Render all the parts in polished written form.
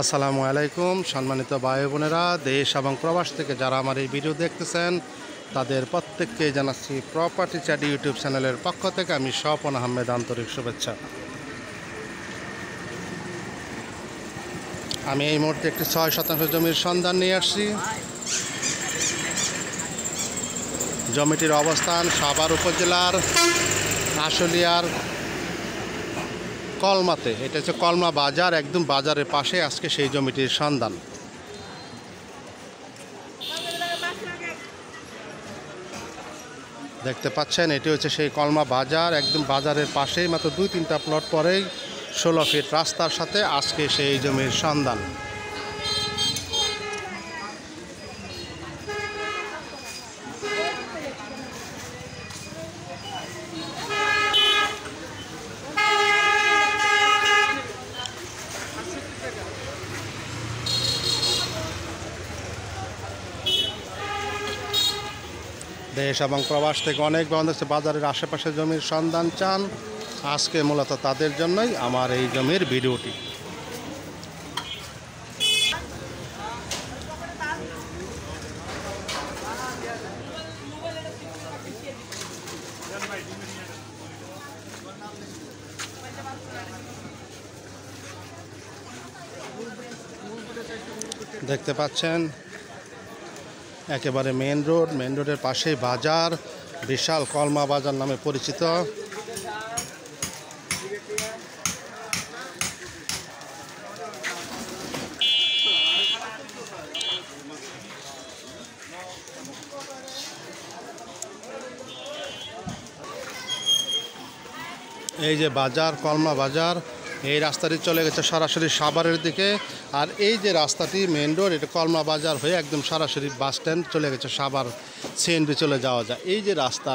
আসসালামু আলাইকুম সম্মানিত ভাই বোনেরা, দেশ এবং প্রবাস থেকে যারা আমার এই ভিডিও দেখতেছেন তাদের প্রত্যেককে জানাচ্ছি প্রপার্টি চ্যাট ইউটিউব চ্যানেলের পক্ষ থেকে আমি স্বপন আহমেদ আন্তরিক শুভেচ্ছা। আমি এই মুহূর্তে একটি 6 শতাংশ জমির সন্ধান নিয়ে আসছি। জমিটির অবস্থান সাভার উপজেলার আশুলিয়ার কলমাতে। এটা হচ্ছে কলমা বাজার, একদম বাজারের পাশে আজকে সেই জমিটির সন্ধান। দেখতে পাচ্ছেন এটি হচ্ছে সেই কলমা বাজার, একদম বাজারের পাশেই মাত্র 2-3টা প্লট পরেই 16 ফিট রাস্তার সাথে আজকে সেই জমির সন্ধান। দেশ এবং প্রবাস থেকে অনেক বান্ধব বাজারের আশেপাশে জমির সন্ধান চান, আজকে মূলত তাদের জন্যই আমার এই জমির ভিডিওটি। দেখতে পাচ্ছেন একেবারে মেন রোডের পাশেই বাজার, বিশাল কলমা বাজার নামে পরিচিত। এই যে বাজার, কলমা বাজার, এই রাস্তাটি চলে গেছে সরাসরি সাভারের দিকে। আর এই যে রাস্তাটি মেন রোড, এটা কলমা বাজার হয়ে একদম সরাসরি বাস স্ট্যান্ড চলে গেছে, সাভার সিএনবি চলে যাওয়া যায়। এই যে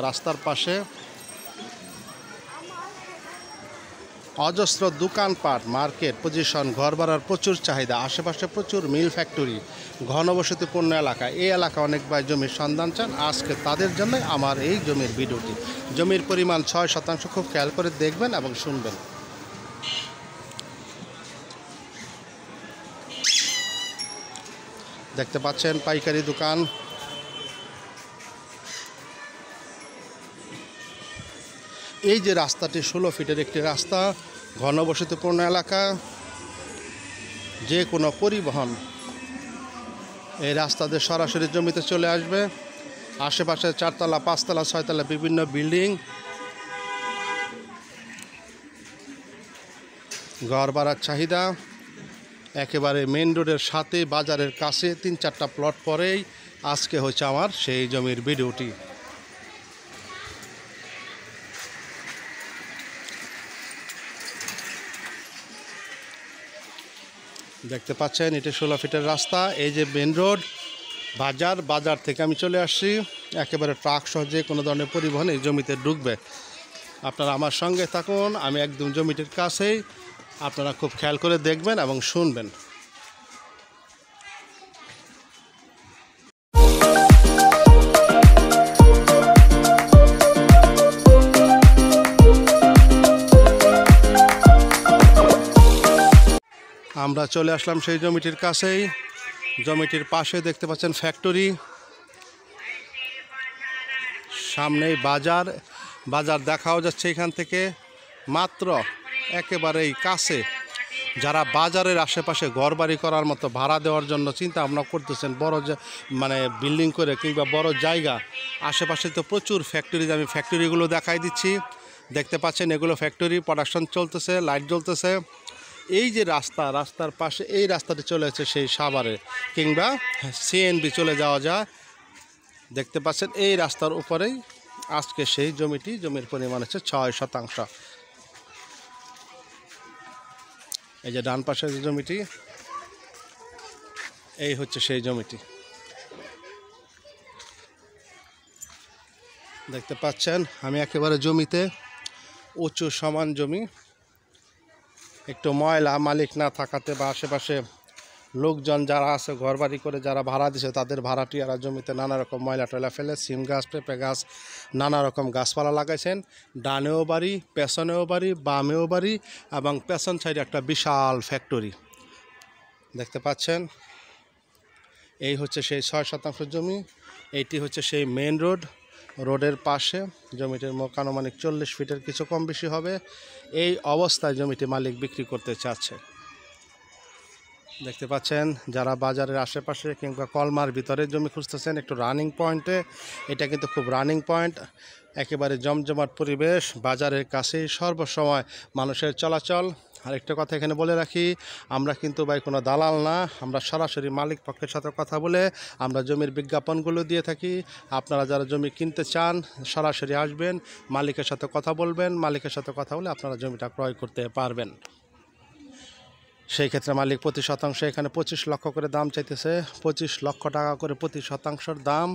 রাস্তার পাশে অজস্র দোকানপাট, মার্কেট, পজিশন, ঘর ভাড়ার প্রচুর চাহিদা, আশেপাশে প্রচুর মিল ফ্যাক্টরি, ঘনবসতিপূর্ণ এলাকা। এই এলাকা অনেক ভাই জমির সন্ধান চান, আজকে তাদের জন্য আমার এই জমির ভিডিওটি। জমির পরিমাণ 6 শতাংশ, খুব খেয়াল করে দেখবেন এবং শুনবেন। দেখতে পাচ্ছেন পাইকারি দোকান। এই যে রাস্তাটি 16 ফিটের একটি রাস্তা, ঘনবসতিপূর্ণ এলাকা, যে কোনো পরিবহন এই রাস্তা দিয়ে সরাসরি জমিতে চলে আসবে। আশেপাশে 4তলা, 5তলা, 6তলা বিভিন্ন বিল্ডিং, ঘর ভাড়ার চাহিদা। একেবারে মেন রোডের সাথে বাজারের কাছে 3-4টা প্লট পরেই আজকে হচ্ছে আমার সেই জমির ভিডিওটি। দেখতে পাচ্ছেন এটি 16 ফিটের রাস্তা। এই যে মেন রোড, বাজার থেকে আমি চলে আসছি। একেবারে ট্রাক সহ যে কোনো ধরনের পরিবহন এই জমিতে ঢুকবে। আপনারা আমার সঙ্গে থাকুন, আমি একদম জমিটির কাছেই, আপনারা খুব খেয়াল করে দেখবেন এবং শুনবেন। আমরা চলে আসলাম সেই জমিটির কাছেই। জমিটির পাশে দেখতে পাচ্ছেন ফ্যাক্টরি, সামনেই বাজার দেখাও যাচ্ছে এখান থেকে মাত্র একেবারেই কাছে। যারা বাজারের আশেপাশে ঘরবাড়ি করার মতো ভাড়া দেওয়ার জন্য চিন্তা ভাবনা করতেছেন, বড় মানে বিল্ডিং করে কিংবা বড় জায়গা, আশেপাশে তো প্রচুর ফ্যাক্টরি, আমি ফ্যাক্টরিগুলো দেখাই দিচ্ছি। দেখতে পাচ্ছেন এগুলো ফ্যাক্টরি, প্রোডাকশন চলতেছে, লাইট জ্বলতেছে। এই যে রাস্তার পাশে এই রাস্তাটি চলে যাচ্ছে সেই সাভারে কিংবা সিএনবি চলে যাওয়া যায়। দেখতে পাচ্ছেন এই রাস্তার উপরেই আজকে সেই জমিটি। জমির পরিমাণ হচ্ছে 6 শতাংশ। এই যে ডান পাশের জমিটি, এই হচ্ছে সেই জমিটি। দেখতে পাচ্ছেন আমি একেবারে জমিতে, উঁচু সমান জমি, একটু ময়লা মালিক না থাকাতে বা আশেপাশে লোকজন যারা আছে ঘরবাড়ি করে যারা ভাড়া দিছে তাদের ভাড়াটিয়ারা জমিতে নানা রকম ময়লা টয়লা ফেলে, সিম গাছ, পেঁপে গাছ, নানা রকম গাছপালা লাগাইছেন। ডানেও বাড়ি, পেছনেও বাড়ি, বামেও বাড়ি এবং পেছন সাইডে একটা বিশাল ফ্যাক্টরি। দেখতে পাচ্ছেন এই হচ্ছে সেই 6 শতাংশ জমি, এইটি হচ্ছে সেই মেন রোড। রোডের পাশে জমিটির মুখ আনুমানিক 40 ফিটের কিছু কম বেশি হবে। এই অবস্থায় জমিটি মালিক বিক্রি করতে চাচ্ছে। দেখতে পাচ্ছেন যারা বাজারের আশেপাশে কিংবা কলমার ভিতরে জমি খুঁজতেছেন একটু রানিং পয়েন্টে, এটা কিন্তু খুব রানিং পয়েন্ট, একেবারে জমজমাট পরিবেশ, বাজারের কাছেই সর্বসময় মানুষের চলাচল। আর একটা কথা এখানে বলে রাখি, আমরা কিন্তু ভাই কোনো দালাল না, আমরা সরাসরি মালিক পক্ষের সাথে কথা বলে আমরা জমির বিজ্ঞাপনগুলো দিয়ে থাকি। আপনারা যারা জমি কিনতে চান সরাসরি আসবেন, মালিকের সাথে কথা বলবেন, মালিকের সাথে কথা বলে আপনারা জমিটা ক্রয় করতে পারবেন। সেই ক্ষেত্রে মালিক প্রতি শতাংশে এখানে 25 লক্ষ করে দাম চাইতেছে, 25 লক্ষ টাকা করে প্রতি শতাংশের দাম,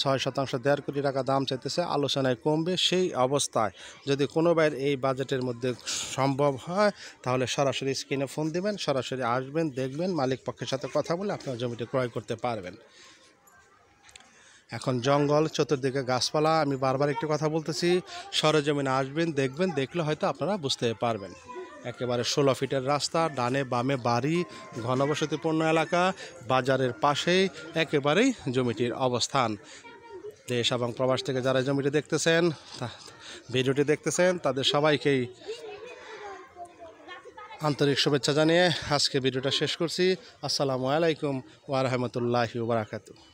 6 শতাংশ 1.5 কোটি টাকা দাম চাইতেছে। আলোচনায় কমবে। সেই অবস্থায় যদি কোনো বাইর এই বাজেটের মধ্যে সম্ভব হয় তাহলে সরাসরি স্ক্রিনে ফোন দিবেন, সরাসরি আসবেন, দেখবেন, মালিক পক্ষের সাথে কথা বলে আপনার জমিটি ক্রয় করতে পারবেন। এখন জঙ্গল, চতুর্দিকে গাছপালা, আমি বারবার একটি কথা বলতেছি, সরেজমিনে আসবেন, দেখবেন, দেখলে হয়তো আপনারা বুঝতে পারবেন। একেবারে 16 ফিটের রাস্তা, ডানে বামে বাড়ি, ঘনবসতিপূর্ণ এলাকা, বাজারের পাশেই একেবারেই জমিটির অবস্থান। দেশ এবং প্রবাস থেকে যারা জমিটি দেখতেছেন, ভিডিওটি দেখতেছেন, তাদের সবাইকেই আন্তরিক শুভেচ্ছা জানিয়ে আজকে ভিডিওটা শেষ করছি। আসসালামু আলাইকুম ওয়া রাহমাতুল্লাহি ওয়া বারাকাতুহু।